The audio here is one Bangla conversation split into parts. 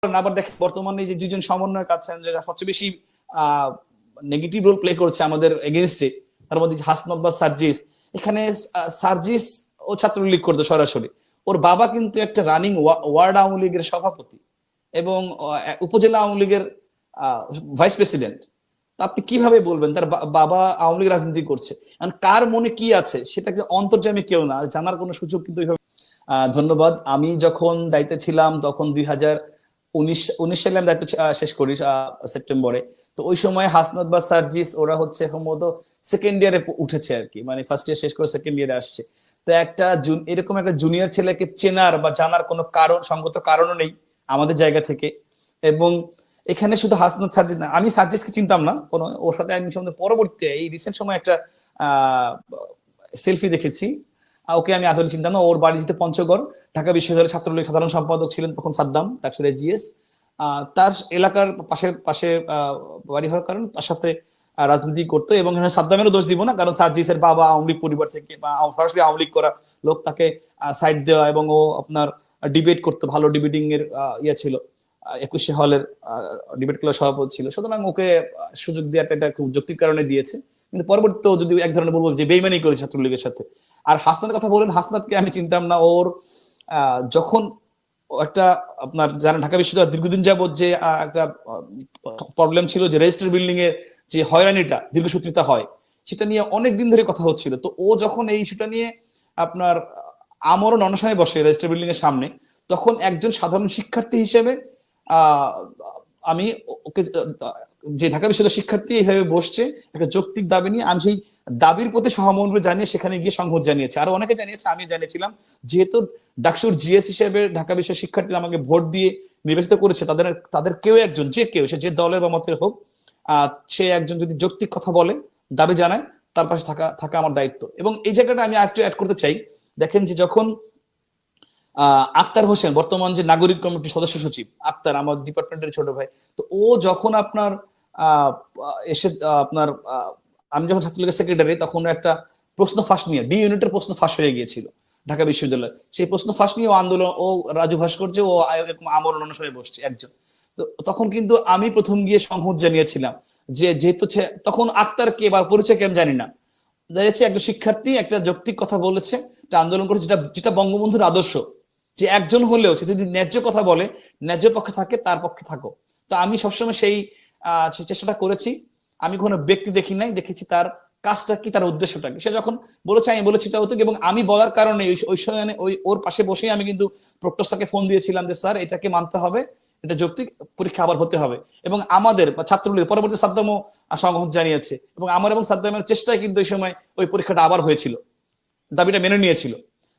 আবার দেখেন বর্তমানে যে দুজন সমন্বয়ক আছেন যারা সবচেয়ে বেশি নেগেটিভ রোল প্লে করছে আমাদের এগেইনস্টে, তার মধ্যে হাসনাত বা সার্জিস। এখানে সার্জিস ও ছাত্রলীগ করতো সরাসরি, ওর বাবা কিন্তু একটা রানিং ওয়ার্ড আওয়ামী লীগের সভাপতি এবং উপজেলা আওয়ামী লীগের ভাইস প্রেসিডেন্ট। আপনি কিভাবে বলবেন তার বাবা আওয়ামী লীগ রাজনীতি করছে? কার মনে কি আছে সেটাকে অন্তর্যামী কেউ না জানার কোনো সুযোগ কিন্তু। ধন্যবাদ। আমি যখন দায়িত্বে ছিলাম তখন 2019 সালে আমি দায়িত্ব শেষ করি সেপ্টেম্বরে। তো ওই সময় হাসনাত বা সার্জিস ওরা হচ্ছে সম্ভবত সেকেন্ড ইয়ারে উঠেছে আর কি, মানে ফার্স্ট ইয়ার শেষ করে সেকেন্ড ইয়ারে আসছে। তো একটা এরকম একটা জুনিয়র ছেলেকে চেনার বা জানার কোনো কারণ, সঙ্গত কারণও নেই আমাদের জায়গা থেকে। এবং এখানে শুধু হাসনাত সার্জিস না, আমি সার্জিসকে চিনতাম না কোনো, ওর সাথে আমি পরবর্তী এই রিসেন্ট সময় একটা সেলফি দেখেছি। ওকে আমি আসলে চিন্তা না, ওর বাড়ি যেতে পঞ্চগড়, ঢাকা বিশ্ববিদ্যালয়ের ছাত্রলীগ সাধারণ সম্পাদক ছিলেন তখন সাদ্দাম ডাক্তার জিএস। তার এলাকার পাশে বাড়ি হওয়ার কারণে তার সাথে রাজনীতি করতো। এবং সাদ্দামেরও দোষ দিব না, কারণ সার্জিসের বাবা আওয়ামী লীগ পরিবার থেকে বা সরাসরি আওয়ামী লীগ করা লোক, তাকে সাইড দেওয়া এবং ও আপনার ডিবেট করতো, ভালো ডিবেটিং এর ইয়ে ছিল, 21শে হলের ডিবেট ক্লাবের সভাপতি ছিল। সুতরাং ওকে সুযোগ দেওয়াটা এটা খুব যৌক্তিক কারণে দিয়েছে। কিন্তু পরবর্তীতে যদি এক ধরনের বলবো যে বেইমানি করেছে ছাত্রলীগের সাথে। আর হাসনাতের কথা বলেন, হাসনাতকে আমি চিনতাম না। ওর যখন একটা আপনার জানেন ঢাকা বিশ্ববিদ্যালয় দীর্ঘদিন যাবত যে একটা প্রবলেম ছিল যে রেজিস্টার বিল্ডিং এর যে হয়রানিটা দীর্ঘসূত্রিতা হয়, সেটা নিয়ে অনেক দিন ধরে কথা হচ্ছিল। তো ও যখন এই ইস্যুটা নিয়ে আপনার আমরণ অনশনে বসে রেজিস্টার বিল্ডিং এর সামনে, তখন একজন সাধারণ শিক্ষার্থী হিসেবে আমি ওকে, যে ঢাকা বিশ্ববিদ্যালয়ের শিক্ষার্থী এইভাবে বসছে একটা যৌক্তিক দাবি নিয়ে, আমি সেই দাবির প্রতি সহমর্মিতা জানিয়ে সেখানে গিয়ে সংহতি জানিয়েছে। আরো অনেকে জানিয়েছে, আমি জানিয়েছিলাম। যেহেতু ডাকসুর জিএস হিসেবে ঢাকা বিশ্বের শিক্ষার্থী আমাকে ভোট দিয়ে নির্বাচিত করেছে, তাদের কেউ একজন, যে কেউ, সে যে দলের বা মতের হোক, সে একজন যদি যৌক্তিক কথা বলে, দাবি জানায়, তার পাশে থাকা আমার দায়িত্ব। এবং এই জায়গাটা আমি একটু অ্যাড করতে চাই। দেখেন যে যখন আক্তার হোসেন, বর্তমান যে নাগরিক কমিটির সদস্য সচিব আক্তার, আমার ডিপার্টমেন্টের ছোট ভাই, তো ও যখন আপনার এসে আপনার আমি যখন ছাত্রলীগের সেক্রেটারি, তখন একটা প্রশ্ন ফাঁস নিয়ে বি ইউনিটের প্রশ্ন ফাঁস হয়ে গিয়েছিল ঢাকা বিশ্ববিদ্যালয়। সেই প্রশ্ন ফাঁস নিয়ে ও আন্দোলন, ও রাজু ভাস্কর্য, ও আমরণ অনুসারে বসছে একজন। তো তখন কিন্তু আমি প্রথম গিয়ে সংহত জানিয়েছিলাম যে যেহেতু তখন আক্তার কে বা পরিচয় কে আমি জানি না, দেখেছি একটা শিক্ষার্থী একটা যৌক্তিক কথা বলেছে, একটা আন্দোলন করেছে, যেটা বঙ্গবন্ধুর আদর্শ, যে একজন হলেও সে যদি ন্যায্য কথা বলে, ন্যায্য পক্ষে থাকে, তার পক্ষে থাকো। তো আমি সবসময় সেই চেষ্টাটা করেছি। আমি কোনো ব্যক্তি দেখি নাই, দেখেছি তার কাজটা কি, তার উদ্দেশ্যটা কি। সে যখন বলেছে আমি বলেছি এটা হতো, এবং আমি বলার কারণে ওই সময় ওর পাশে বসেই আমি কিন্তু প্রক্টর স্যারকে ফোন দিয়েছিলাম যে স্যার এটাকে মানতে হবে, এটা যৌক্তিক, পরীক্ষা আবার হতে হবে। এবং আমাদের ছাত্রলীগ পরবর্তী সাদ্দামও সংহত জানিয়েছে, এবং আমার এবং সাদ্দামের চেষ্টায় কিন্তু ওই সময় ওই পরীক্ষাটা আবার হয়েছিল, দাবিটা মেনে নিয়েছিল।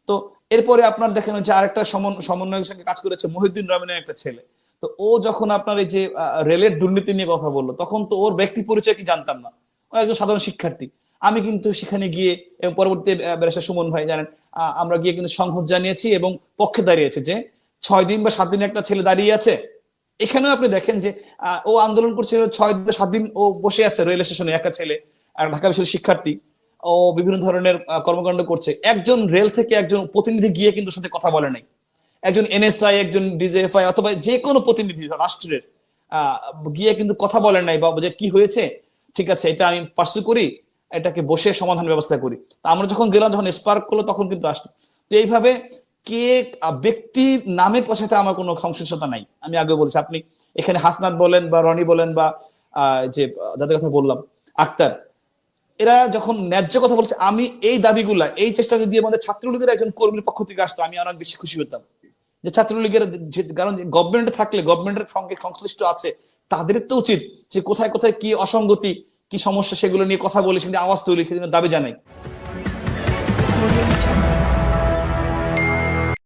তো এরপরে আপনার দেখেন যে আরেকটা সমন্বয়ের সঙ্গে কাজ করেছে মহিউদ্দিন রহমানের একটা ছেলে। তো ও যখন আপনার এই যে রেলের দুর্নীতি নিয়ে কথা বললো, তখন তো ওর ব্যক্তি পরিচয় কি জানতাম না, ও একজন সাধারণ শিক্ষার্থী। আমি কিন্তু সেখানে গিয়ে এবং পরবর্তী ব্যারিস্টার সুমন ভাই জানেন, আমরা গিয়ে কিন্তু সংহত জানিয়েছি এবং পক্ষে দাঁড়িয়েছে যে 6 দিন বা 7 দিন একটা ছেলে দাঁড়িয়ে আছে। এখানেও আপনি দেখেন যে ও আন্দোলন করছে 6 বা 7 দিন, ও বসে আছে রেল স্টেশনে, একটা ছেলে, আর ঢাকা বিশ্ববিদ্যালয়ের শিক্ষার্থী, ও বিভিন্ন ধরনের কর্মকাণ্ড করছে। একজন রেল থেকে একজন প্রতিনিধি গিয়ে কিন্তু সাথে কথা বলে নাই, একজন এনএসআই, একজন ডিজিএফআই অথবা যে কোনো প্রতিনিধি রাষ্ট্রের গিয়ে কিন্তু কথা বলে নাই, বা যে কি হয়েছে, ঠিক আছে এটা আমি পার্সু করি, এটাকে বসে সমাধান ব্যবস্থা করি। আমরা যখন গেলাম, যখন স্পার্ক করলো, তখন কিন্তু আসলো। তো এইভাবে কে ব্যক্তির নামের সাথে আমার কোনো সংশ্লিষ্টতা নাই। আমি আগে বলেছি, আপনি এখানে হাসনাত বলেন বা রনি বলেন বা যে যাদের কথা বললাম আক্তার, এরা যখন ন্যায্য কথা বলছে, আমি এই দাবিগুলা, এই চেষ্টা যদি আমাদের ছাত্রলীগের একজন কর্মীর পক্ষ থেকে আসতো, আমি অনেক বেশি খুশি হতাম। যে ছাত্রলীগের, কারণ গভর্নমেন্টে থাকলে, গভর্নমেন্টের সঙ্গে সংশ্লিষ্ট আছে, তাদের তো উচিত যে কোথায় কোথায় কি অসঙ্গতি, কি সমস্যা, সেগুলো নিয়ে কথা বলে, সেগুলো আওয়াজ তুলি, সেগুলো দাবি জানাই।